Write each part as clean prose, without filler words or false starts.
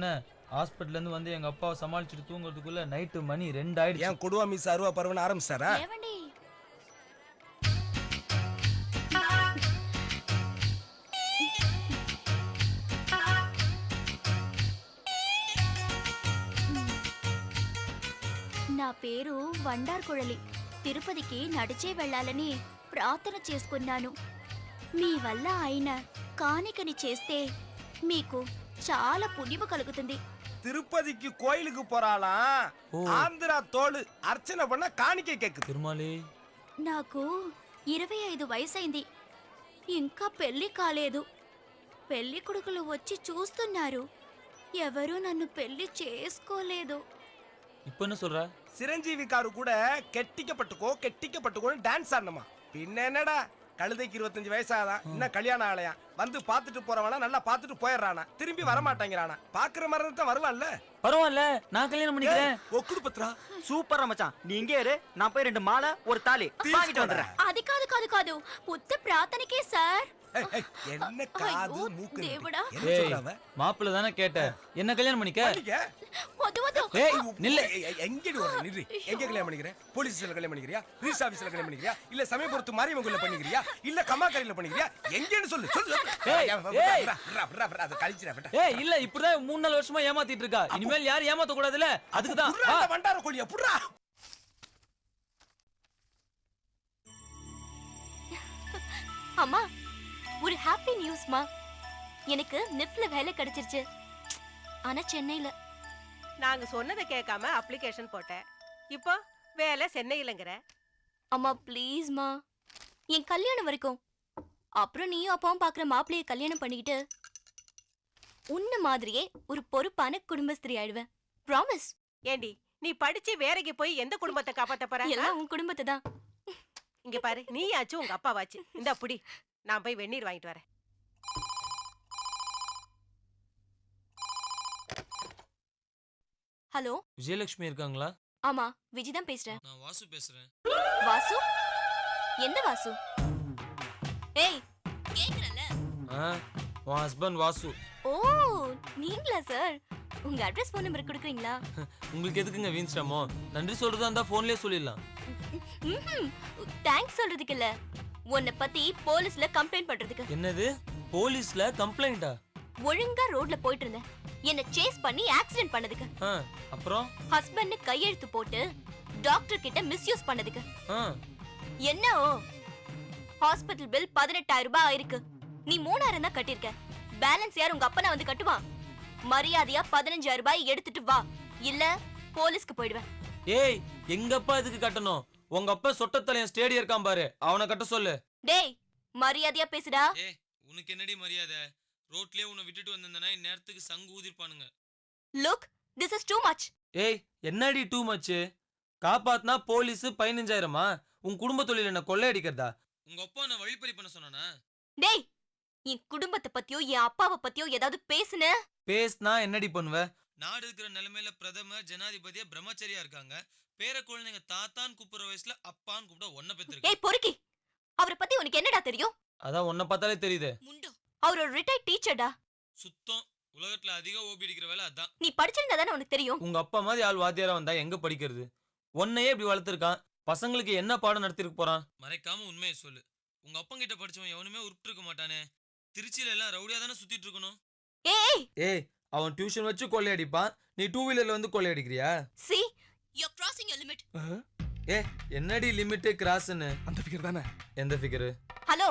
என்ன ஹாஸ்பிட்டல்ல இருந்து வந்து எங்க அப்பாவை சமாளிச்சுட்டு தூங்குறதுக்குள்ள நைட்டு மணி 2 ஆயிடுச்சு. ஏன் கொடுவா மீஸ் அருவா பருவன்னு ஆரம்பிச்சாரா? నా పేరు వండార్ కుళలి. తిరుపతికి నడిచే వెళ్ళాలని ప్రార్థన చేసుకున్నాను. మీ వల్ల అయిన కాணிకని చేస్తే మీకు చాలా పుణ్యము కలుగుతుంది. திருப்பதிக்கு கோயிலுக்கு போறாளாம். ஆந்திரா தோடு அர்ச்சனை பண்ண காணிக்கை கேக்குது. திருமாலி, నాకు 25 వయసైంది. ఇంకా పెళ్లి కాలేదు. పెళ్లి కొడుకులు వచ్చి చూస్తున్నారు. ఎవరు నన్ను పెళ్లి చేసుకోలేదు. இப்ப என்ன சொல்ற? சிரஞ்சீவி காரு கூட கெட்டிக்கப்பட்டுக்கோன்னு டான்ஸ் ஆடணுமா? பின்ன என்னடா, கழுதைக்கு 25 வயசாதான், இன்னும் கல்யாணம் ஆலையா. வந்து பாத்துட்டு போறவனா நல்லா பாத்துட்டு போயிடுறானா, திரும்பி வரமாட்டேங்கிறானா. பாக்குற மாதிரி தான் வருவான்ல. பரவாயில்ல, நான் கல்யாணம் பண்ணிக்கிறேன். ஒக்குடு பத்ரா. சூப்பரா மச்சான், நீ இங்கே இரு, நான் போய் 2 மாலை ஒரு தாலி வாங்கிட்டு வந்துடுறேன். అది కాదు కాదు కాదు ఉత్త ప్రార్థనకే సార్. என்ன காது மூக்கு దేవుడా. என்ன சொல்றவ? மாப்பிள்ள தானே கேட்ட, என்ன கல்யாணம் பண்ணிக்க? వద్దు వద్దు. ஏய் நில்ல. எங்கடி வர நில்லு. எங்க கல்யாணம் பண்ணிக்கிற? போலீஸ் ஸ்டேஷன்ல கல்யாணம் பண்ணிக்கிறியா? ரீஸ் ஆபீஸ்ல கல்யாணம் பண்ணிக்கிறியா? இல்ல சமயபுரத்து மாரியம்மன்ல பண்ணிக்கிறியா? இல்ல கம்மாக்கரையில பண்ணிக்கிறியா? எங்கன்னு சொல்லு சொல்லு. ஏய், ஏய். அது கழிச்சிரா விட்ட. ஏய் இல்ல, இப்படிதான் 3-4 வருஷமா ஏமாத்திட்டு இருக்கா. இனிமேல் யாரும் ஏமாத்த கூடாதுல, அதுக்கு தான். புறா அந்த வண்டார கோழியா புறா. அம்மா, ஒரு ஹாப்பி நியூஸ்மா. எனக்கு நிஃப்ல வேலை கிடைச்சிருச்சு. ஆனா சென்னையில. நாங்க சொன்னதை கேட்காம அப்ளிகேஷன் போட்டேன். இப்போ வேலை சென்னையிலங்கற. அம்மா ப்ளீஸ்மா, என் கல்யாணம் வரைக்கும். அப்புறம் நீயும் அப்பாவும் பாக்குற மாப்பிள்ளைய கல்யாணம் பண்ணிக்கிட்டு உன்ன மாதிரியே ஒரு பொறுப்பான குடும்பஸ்திரி ஆயிடுவேன். ப்ராமிஸ். ஏண்டி, நீ படிச்சு வேலைக்கு போய் எந்த குடும்பத்தை காப்பாத்த போற? எல்லாம் உன் குடும்பத்தை தான். இங்க பாரு, நீயாச்சு உங்க அப்பாவாச்சு. இந்த புடி, நான் போய் வெந்நீர் வாங்கிட்டு வரேன். ஹலோ, விஜயலட்சுமி இருக்காங்களா? ஆமா, விஜய் தான் பேசுறேன். நான் வாசு பேசுறேன். வாசு? எந்த வாசு? ஏய், கேக்குறல? உன் ஹஸ்பண்ட் வாசு. ஓ, நீங்களா சார்? உங்க அட்ரஸ் ஃபோன் நம்பர் கொடுக்குறீங்களா? உங்களுக்கு எதுக்குங்க வீண்ஸ்டாமோ? நன்றி சொல்றதா இருந்தா போன்லயே சொல்லிடலாம். தேங்க்ஸ் சொல்றதுக்கு இல்ல, உன்னை பத்தி போலீஸ்ல கம்ப்ளைண்ட் பண்றதுக்கு. என்னது, போலீஸ்ல கம்ப்ளைண்டா? ஒழுங்கா ரோட்ல போயிட்டு இருந்தேன், என்ன சேஸ் பண்ணி ஆக்சிடென்ட் பண்ணதுக்கு. அப்புறம் ஹஸ்பண்ட் கையெழுத்து போட்டு டாக்டர் கிட்ட மிஸ்யூஸ் பண்ணதுக்கு. என்ன ஹாஸ்பிடல் பில் 18,000 ரூபாய் ஆயிருக்கு. நீ 3,000 தான் கட்டிருக்க. பேலன்ஸ் யார் உங்க அப்பனா வந்து கட்டுவான்? மரியாதையா 15,000 ரூபாய் எடுத்துட்டு வா, இல்ல போலீஸ்க்கு போயிடுவேன். ஏய், எங்க அப்பா எதுக்கு கட்டணும்? உங்க அப்பா சொட்டத்தலையன் ஸ்டேடியம் இருக்கான் பாரு, அவனை கட்ட சொல்லு. டேய், மரியாதையா பேசுடா. ஏய், உனக்கு என்னடி மரியாதை? ரோட்லயே உன்னை விட்டுட்டு வந்தேன்னா இந்நேரத்துக்கு சங்கு ஊதிர்ப்பானுங்க. Look, this is too much. ஏய், என்னடி டூ மச்? காப்பாத்தினா போலீஸ் 15,000மா? உன் குடும்ப தொழில் என்ன கொள்ளையடிக்கிறதா? உங்க அப்பா என்ன வழிப்பறி பண்ண சொன்னானா? டேய், என் குடும்பத்தை பத்தியோ என் அப்பாவை பத்தியோ ஏதாவது பேசுன? பேஸ்னா என்னடி பண்ணுவ? நாடு இருக்கிற நிலைமையில பிரதமர் ஜனாதிபதியா பிரம்மச்சரியா இருக்காங்க. பேர குழந்தைங்க தாத்தான்னு கூப்பிடுற வயசுல அப்பான்னு கூப்பிட ஒன்ன பெத்திருக்க. ஏய் பொறுக்கி, அவரை பத்தி உனக்கு என்னடா தெரியும்? அதான் உன்னை பார்த்தாலே தெரியுது. முண்டோ, அவர் ஒரு ரிட்டையர்ட் டீச்சர்டா. சுத்தம். உலகத்துல அதிக ஓபி அடிக்கிற வேலை அதான். நீ படிச்சிருந்தா தானே உனக்கு தெரியும். உங்க அப்பா மாதிரி ஆள் வாத்தியாரா வந்தா எங்க படிக்கிறது? உன்னையே இப்படி வளர்த்திருக்கான், பசங்களுக்கு என்ன பாடம் நடத்திருக்க போறான்? மறைக்காம உண்மையை சொல்லு. உங்க அப்பா கிட்ட படிச்சவன் எவனுமே உருப்பிட்டு இருக்க மாட்டானே. திருச்சியில எல்லாம் ரவுடியா தானே சுத்திட்டு இருக்கணும். ஏய் ஏய், அவன் டியூஷன் வச்சு கொள்ளையடிப்பான், நீ 2 வீலர்ல வந்து கொள்ளையடிக்கிறியா? see you are crossing your limit. ஏ, என்னடி லிமிட் கிராஸ்னு? அந்த ஃபிகர் தானே. எந்த ஃபிகர்? ஹலோ,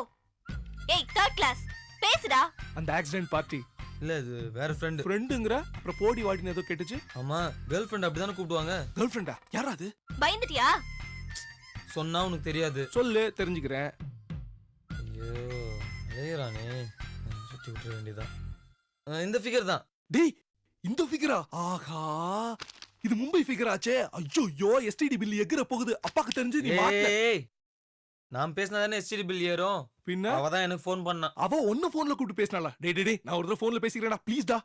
ஏய் தேர்ட் கிளாஸ் பேசுடா. அந்த ஆக்சிடென்ட் பார்ட்டி இல்ல, இது வேற ஃப்ரெண்ட். ஃப்ரெண்டுங்கற? அப்புறம் போடி வாடின்னு ஏதோ கேட்டுச்சு. ஆமா, கேர்ள் ஃப்ரெண்ட் அப்படிதானே கூப்பிடுவாங்க. கேர்ள் ஃப்ரெண்டா? யாரா அது? பயந்துட்டியா? சொன்னா உனக்கு தெரியாது. சொல்லு, தெரிஞ்சுக்கிறேன். ஐயோ, அலையறானே, சுத்தி விட்டுற வேண்டியதான். இந்த ஃபிகர் தான். டேய், இந்த ஃபிகரா? ஆஹா, இது மும்பை ஃபிகர் ஆச்சே. ஐயோ, எஸ்டிடி பில் எகிற போகுது. அப்பாக்கு தெரிஞ்சு நீ மாட்டல. ஏய், நான் பேசினதானே எஸ்டிடி பில் ஏறும். பின்ன அவ தான் எனக்கு ஃபோன் பண்ணா. அவ ஒன்ன போன்ல கூப்பிட்டு பேசினாளா? டேய், நான் ஒரு தடவை போன்ல பேசிக்கிறேன்டா, ப்ளீஸ் டா.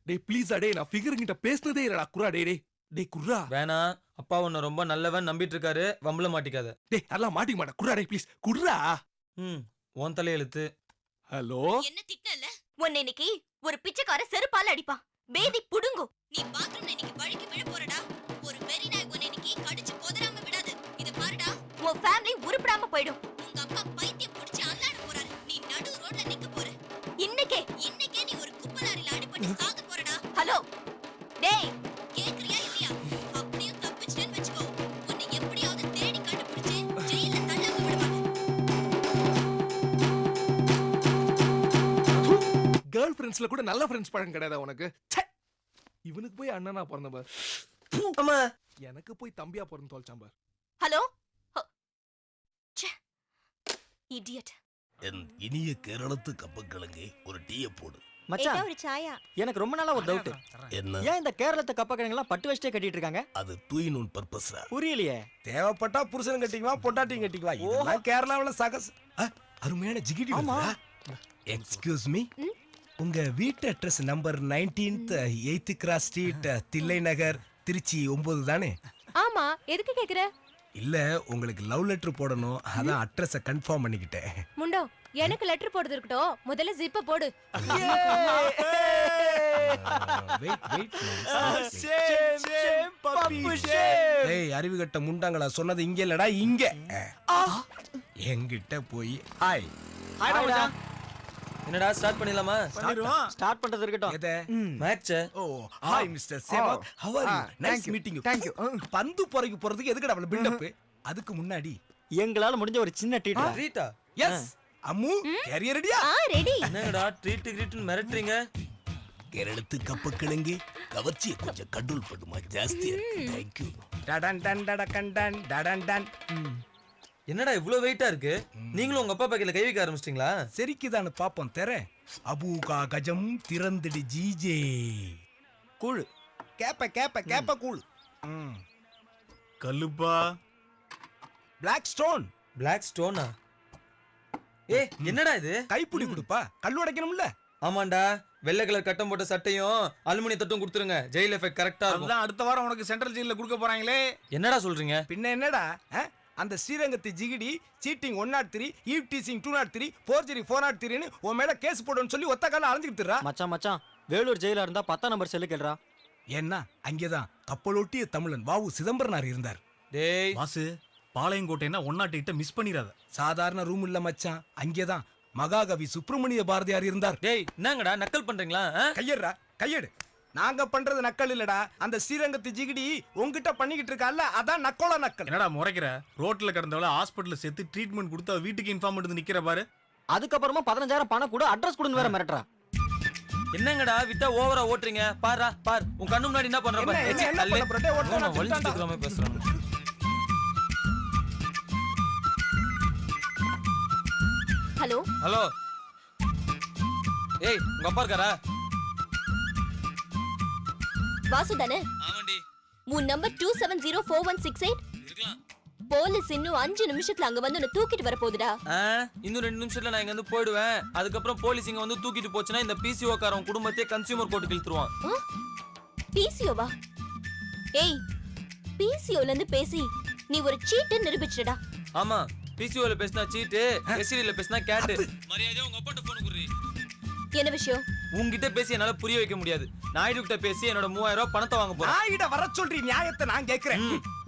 டேய் ப்ளீஸ் டேய், நான் ஃபிகர் கிட்ட பேசினதே இல்லடா. குறா டேய் குறா. வேணா, அப்பா உன்னை ரொம்ப நல்லவன் நம்பிட்டு இருக்காரு, வம்பல மாட்டிக்காத. டேய் அதெல்லாம் மாட்டிக்க மாட்டேன். குறா டேய் ப்ளீஸ் குறா. உன் தலையெழுத்து. ஹலோ, என்ன திட்டல? உன்னை இன்னைக்கு ஒரு பிச்சைக்கார செருப்பால அடிப்பான். பேதி புடுங்கும். நீ பாத்ரூம்ல இன்னைக்கு வழுக்கி விழ போறடா. ஒரு வெறி நாய் உன்னை இன்னைக்கு கடிச்சு கொதறாம விடாது. இத பாருடா, உன் ஃபேமிலி உருப்படாம போயிடும். உங்க அப்பா பைத்தியம் புடிச்சு அல்லாட போறாரு. நீ நடு ரோட்ல நிக்க போற. இன்னைக்கே நீ ஒரு குப்பலாரில அடிபட்டு சாக போறடா. ஹலோ டேய், கேக்குறியா இல்லையா? அப்படியே தப்பிச்சிட்டேன்னு வெச்சுக்கோ. உன்னை எப்படியாவது தேடி கண்டுபிடிச்சு ஜெயில்ல தள்ளாம விடுவாங்க. கேர்ள் ஃப்ரெண்ட்ஸ்ல கூட நல்ல ஃப்ரெண்ட்ஸ் பழக்கம் கிடையாது உனக்கு. ச்சே! இவனுக்கு போய் அண்ணனா பிறந்த பார். அம்மா எனக்கு போய் தம்பியா பிறந்து தொலைச்சான் பார். Hello idiot. என் இனிய கேரளத்து கப்பக்கிழங்கு ஒரு டீயை போடு. மச்சான் ஒரு சாயா. எனக்கு ரொம்ப நாளா ஒரு டவுட். என்ன? ஏன் இந்த கேரளத்து கப்பக்கிழங்கெல்லாம் பட்டு வச்சிட்டே கட்டிட்டு இருக்காங்க? அது தூயினூன் பர்பஸா? புரியலையே. தேவைப்பட்டா புருஷன் கட்டிக்குவா, பொண்டாட்டியும் கட்டிக்குவா. இதெல்லாம் கேரளாவுல சகஸ். அருமையான ஜிகிடி. எக்ஸ்கியூஸ் மீ, உங்க வீட்டு address number 19th 8th cross street, Thillai Nagar, Trichy 9 தானே? ஆமா, எதுக்கு கேக்குற? இல்ல, உங்களுக்கு லவ் லெட்டர் போடணும், அதான் அட்ரஸ கன்ஃபார்ம் பண்ணிக்கிட்டேன். முண்டோ, எனக்கு லெட்டர் போடுறது இருக்கட்டும், முதல்ல ஜிப்ப போடு. ஏய், அறிவு கட்ட முண்டாங்களா, சொன்னது இங்க இல்லடா, இங்க. என்கிட்ட போய் ஹாய். என்னடா ஸ்டார்ட் பண்ணிடலாமா? ஸ்டார்ட் பண்றது இருக்கட்டும். எதை? Match. Oh, hi mister Sehwag, how are you? Nice meeting you. Thank you. பந்து போறக்கு போறதுக்கு எதுக்கு அவ்வளவு பில்டப்? அதுக்கு முன்னாடி எங்களால முடிஞ்ச ஒரு சின்ன ட்ரீட். ரீட்டா எஸ் அம்மு, கேரியர் ரெடியா? ரெடி. என்னங்கடா ட்ரீட் கிரீட்னு மிரட்டுறீங்க? கேரளத்து கப்பக்கிழங்கு கவர்ச்சியை கொஞ்சம் கண்ட்ரோல் பண்ணுமா, ஜாஸ்தியா இருக்கு. தேங்க்யூ. டடன் டன் டடகன் டன் டடன் டன். என்னடா இவ்ளோ வெயிட்டா இருக்கு? நீங்களும் உங்க அப்பா பாக்கெட்ல கை வைக்க ஆரம்பிச்சிட்டீங்களா? சரிக்குதான்னு பாப்போம் தெர. அபூகா கஜம் திறந்துடு ஜீஜே. கூழ். கேப்ப கூழ். கல்லுப்பா. Black stone. பிளாக் ஸ்டோனா? ஏய் என்னடா இது? கைப்புடி கொடுப்பா, கல் உடைக்கணும்ல. ஆமாண்டா, வெள்ளை கலர் கட்டம் போட்ட சட்டையும் அலுமினிய தட்டும் கொடுத்துருங்க. ஜெயில் எஃபெக்ட் கரெக்டா இருக்கும். அதுதான் அடுத்த வாரம் உனக்கு சென்ட்ரல் ஜெயில கொடுக்க போறாங்களே. என்னடா சொல்றீங்க? பின்ன என்னடா, அந்த ஸ்ரீரங்கத்து ஜிகிடி சீட்டிங் 103, ஈவ் டீசிங் 203, போர்ஜரி 403ன்னு உன் மேல கேஸ் போடுன்னு சொல்லி ஒத்த கால அலைஞ்சுக்கிட்டுறா. மச்சான் வேலூர் ஜெயிலா இருந்தா 10ஆம் நம்பர் செல்லு கேளுடா. ஏன்னா அங்கேதான் கப்பலோட்டிய தமிழன் வாவு சிதம்பரனார் இருந்தார். டேய் வாசு, பாளையங்கோட்டைன்னா 108 மிஸ் பண்ணிடாத. சாதாரண ரூம் இல்ல மச்சான், அங்கேதான் மகாகவி சுப்பிரமணிய பாரதியார் இருந்தார். டேய் என்னங்கடா நக்கல் பண்றீங்களா? கையடுறா, கையெடு. நாங்க பண்றது நக்கல் இல்லடா, அந்த ஸ்ரீரங்கத்து ஜிகிடி உங்ககிட்ட பண்ணிக்கிட்டு இருக்கா, அதான் நக்கோல நக்கல். என்னடா முறைக்கிற? ரோட்ல கிடந்தவள ஹாஸ்பிடல்ல சேர்த்து ட்ரீட்மெண்ட் கொடுத்து அவ வீட்டுக்கு இன்ஃபார்ம் பண்ணி நிக்கிற பாரு. அதுக்கப்புறமா 15,000 பணம் கூட, அட்ரஸ் கொடுன்னு வேற மிரட்டுறா. என்னங்கடா விட்டா ஓவரா ஓட்டுறீங்க? பாரு உன் கண்ணு முன்னாடி என்ன பண்ற பாரு. என்ன பண்ண போற? டேய், ஓட்டு, நான் வலிச்சிட்டு இருக்கிற மாதிரி பேசுறாங்க. Hello hello. ஏய் உங்க அப்பா இருக்காரா? வாசு தானே? ஆமாண்டி. உன் நம்பர் 27041668. இருக்கலாம். போலீஸ் இன்னும் 5 நிமிஷத்துல அங்க வந்து உன்னை தூக்கிட்டு வர போகுதுடா. இன்னும் 2 நிமிஷத்துல நான் இங்க வந்து போயிடுவேன். அதுக்கப்புறம் போலீஸ் இங்க வந்து தூக்கிட்டு போச்சுன்னா இந்த பிசிஓ காரன் குடும்பத்தையே கன்சியூமர் கோர்ட்டுக்கு இழுத்துருவான். பிசிஓவா? ஏய், பிசிஓல இருந்து பேசி நீ ஒரு சீட் நிரூபிச்சிடடா. ஆமா, பிசிஓல பேசினா சீட்டு, எஸ்டில பேசினா கேட். மரியாதையா உங்க அப்பாட்ட போன் குடுறீ. என்ன விஷயம்? உன்கிட்ட பேசி என்னால புரிய வைக்க முடியாது. நாயுடு கிட்ட பேசி என்னோட 3000 ரூபாய் பணத்தை வாங்க போறேன். நாயிட வர சொல்றீ, நியாயத்தை நான் கேக்குறேன்.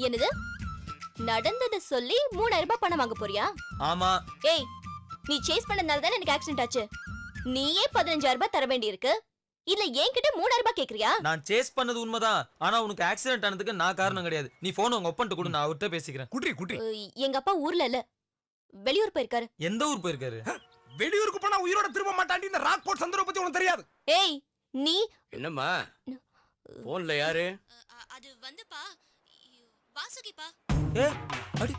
என்னது? நடந்தத சொல்லி 3000 ரூபாய் பணம் வாங்க போறியா? ஆமா. ஏய், நீ சேஸ் பண்ணனால தானே எனக்கு ஆக்சிடென்ட் ஆச்சு. நீயே 15,000 ரூபாய் தர வேண்டி இருக்கு. இல்ல என்கிட்ட 3000 ரூபாய் கேக்குறியா? நான் சேஸ் பண்ணது உண்மைதான். ஆனா உனக்கு ஆக்சிடென்ட் ஆனதுக்கு நான் காரணம் கிடையாது. நீ போன் உங்க அப்பன்ட்ட கொடு, நான் அவர்கிட்ட பேசிக்கிறேன். குட்ரி. எங்க அப்பா ஊர்ல இல்ல, வெளியூர் போயிருக்காரு. எந்த ஊர் போயிருக்காரு? வெளியூருக்கு போனா உயிரோட திரும்ப மாட்டாண்டி. இந்த ராக்போர்ட் சந்தர்ப்ப பத்தி உனக்கு தெரியாது. ஏய் நீ என்னம்மா போன்ல யாரு? அது வந்துப்பா, வாசுகிப்பா. ஏ அடி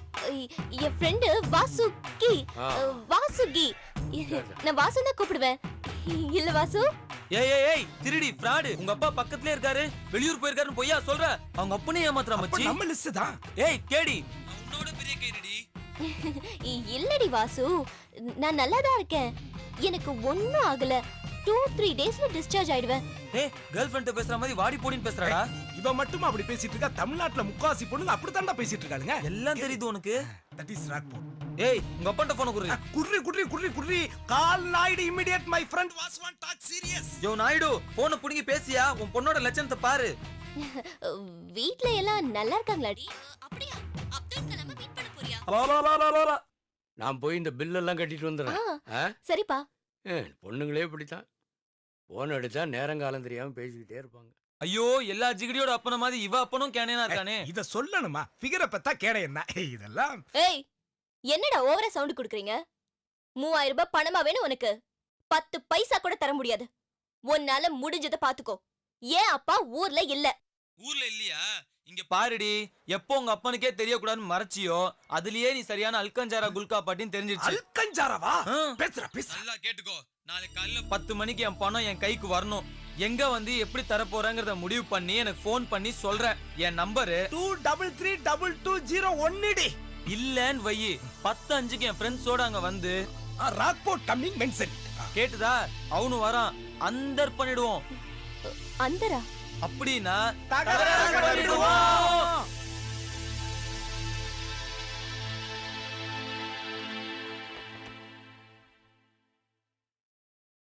என் ஃப்ரெண்ட் வாசுகி. வாசுகி, நான் வாசு தான் கூப்பிடுவேன். இல்ல வாசு? ஏய் திருடி ஃப்ராட். உங்க அப்பா பக்கத்துலயே இருக்காரு, வெளியூர் போயிருக்காருன்னு பொய்யா சொல்ற? அவங்க அப்பனே ஏமாத்துறா அப்ப மச்சி. நம்ம லிஸ்ட் தான். ஏய் கேடி, உன்னோட பெரிய கேடி. இல்லடி வாசு, நான் நல்லா தான் இருக்கேன். எனக்கு ஒண்ணும் ஆகல. 2-3 டேஸ்ல டிஸ்சார்ஜ் ஆயிடுவேன். ஏய் கேர்ள் ஃப்ரெண்ட் பேசுற மாதிரி வாடி போடின்னு பேசுறாடா. இவ மட்டும் அப்படி பேசிட்டு இருக்கா. தமிழ்நாட்டுல முக்காவாசி பொண்ணுங்க அப்படித்தான்டா பேசிட்டு இருக்காளுங்க. எல்லாம் தெரியுது உனக்கு. That is Rockfort. ஏய் உங்க அப்பன்ட்ட போன குடு. குர்ரி call Naidu immediate my friend was வான் டாக் சீரியஸ். யோ நாயுடு போனை புடுங்கி பேசியா உன் பொண்ணோட லட்சணத்தை பாரு. வீட்ல எல்லாம் நல்லா இருக்காங்களாடி? அப்படியா? அப்துல் கலாம மீட் பண்ண போறியா? நான் போய் இந்த பில் எல்லாம் கட்டிட்டு வந்துடுறேன். சரிப்பா. பொண்ணுங்களே இப்படித்தான், போன் எடுத்தா நேரங்காலம் தெரியாம பேசிக்கிட்டே இருப்பாங்க. ஐயோ எல்லா ஜிகிடியோட அப்பன மாதிரி இவ அப்பனும் கேனேனா இருக்கானே. இத சொல்லணுமா? ஃபிகரை பத்தா கேட என்ன இதெல்லாம்? ஏய் என்னடா ஓவரா சவுண்ட் குடுக்குறீங்க? 3000 ரூபாய் பணமா வேணும் உனக்கு? 10 பைசா கூட தர முடியாது. உன்னால முடிஞ்சதை பாத்துக்கோ. ஏன் அப்பா ஊர்ல இல்ல? ஊர்ல இல்லையா? இங்க பாருடி, எப்போ உங்க அப்பனுக்கே தெரியக்கூடாதுன்னு மறைச்சியோ அதுலயே நீ சரியான அல்கஞ்சாரா குல்கா பாட்டின்னு தெரிஞ்சிருச்சு. அல்கஞ்சாராவா? பேசுற. நல்லா கேட்டுக்கோ. நாளைக்கு காலையில 10 மணிக்கு என் பணம் என் கைக்கு வரணும். எங்க வந்து எப்படி தர போறேங்கறத முடிவு பண்ணி எனக்கு ஃபோன் பண்ணி சொல்றேன். என் நம்பர் 233220 இல்லன்னு வையி. 10:05க்கு என் ஃப்ரெண்ட்ஸோட அங்க வந்து ராக்போர்ட் கம்மிங் மென்ஷன். கேட்டுதா? அவனு வரான். அந்தர் பண்ணிடுவோம். அந்தரா? அப்படின்னா தகராறு பண்ணிடுவோம்.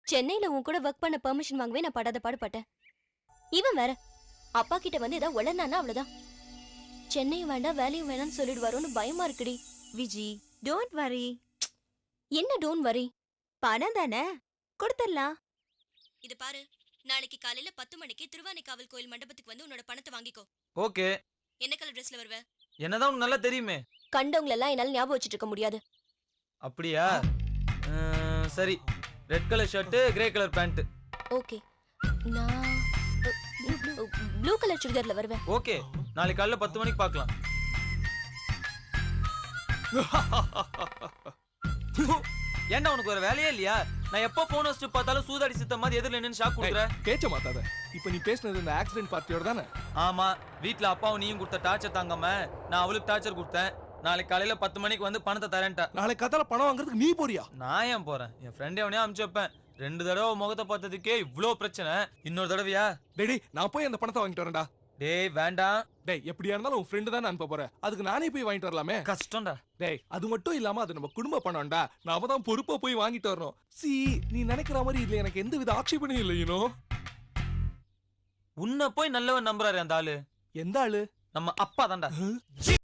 சென்னையில உன் கூட ஒர்க் பண்ண பெர்மிஷன் வாங்கவே நான் படாத பாடுபட்டேன். இவன் வேற அப்பா கிட்ட வந்து ஏதாவது உளர்னானா அவ்வளவுதான். சென்னையும் வேண்டாம் வேலையும் வேணாம்னு சொல்லிடுவாரோன்னு பயமா இருக்குடி. Viji don't worry. என்ன டோன்ட் வரி? பணம் தானே, கொடுத்துடலாம். இது பாரு, நாளைக்கு காலையில 10 மணிக்கு திருவானைக்காவல் கோயில் மண்டபத்துக்கு வந்து உன்னோட பணத்தை வாங்கிக்கோ. ஓகே. என்ன கலர் ட்ரெஸ்ல வருவ? என்னதான் உனக்கு நல்லா தெரியுமே. கண்டவங்கள எல்லாம் என்னால ஞாபகம் வச்சிட்டு இருக்க முடியாது. அப்படியா? சரி, red colour shirt, grey colour pant. Okay. நான் ப்ளூ கலர் சுடிதார்ல வருவேன். ஓகே, நாளைக்கு காலையில 10 மணிக்கு பார்க்கலாம். ஏன்டா உனக்கு ஒரு வேலையே இல்லையா? நான் எப்போ போன் வச்சுட்டு பார்த்தாலும் சூதாடி சித்த மாதிரி எதிரில் நின்னு ஷாக் கொடுக்குற. பேச்ச மாத்தாத. இப்ப நீ பேசுனது இந்த ஆக்சிடென்ட் பார்ட்டியோட தானே? ஆமா, வீட்ல அப்பாவும் நீயும் கொடுத்த டார்ச்சர் தாங்காம நான் அவளுக்கு டார்ச்சர் கொடுத்தேன். நாளைக்கு காலையில 10 மணிக்கு வந்து பணத்தை தரேன்ட்டா. நாளைக்கு காத்தால பணம் வாங்குறதுக்கு நீ போறியா? நான் ஏன் போறேன்? என் ஃப்ரெண்ட் எவனையா அனுப்பிச்சு வைப்பேன். 2 தடவை முகத்தை பார்த்ததுக்கே இவ்ளோ பிரச்சனை. இன்னொரு தடவையா? டேய் நான் போய் அந்த பணத்தை வாங்கிட்டு வரேன்டா. டேய் வேண்டாம். டேய் எப்படியா இருந்தாலும் உன் ஃப்ரெண்டு தான் அனுப்ப போறேன், அதுக்கு நானே போய் வாங்கிட்டு வரலாமே. கஷ்டம்டா. டேய் அது மட்டும் இல்லாம அது நம்ம குடும்ப பணம்டா, நாம தான் பொறுப்பா போய் வாங்கிட்டு வரணும். நீ நினைக்கிற மாதிரி இதுல எனக்கு எந்த வித ஆட்சேபனையும் இல்லை. உன்னை போய் நல்லவன் நம்புறாரு அந்த ஆளு. எந்த ஆளு? நம்ம அப்பா தான்டா.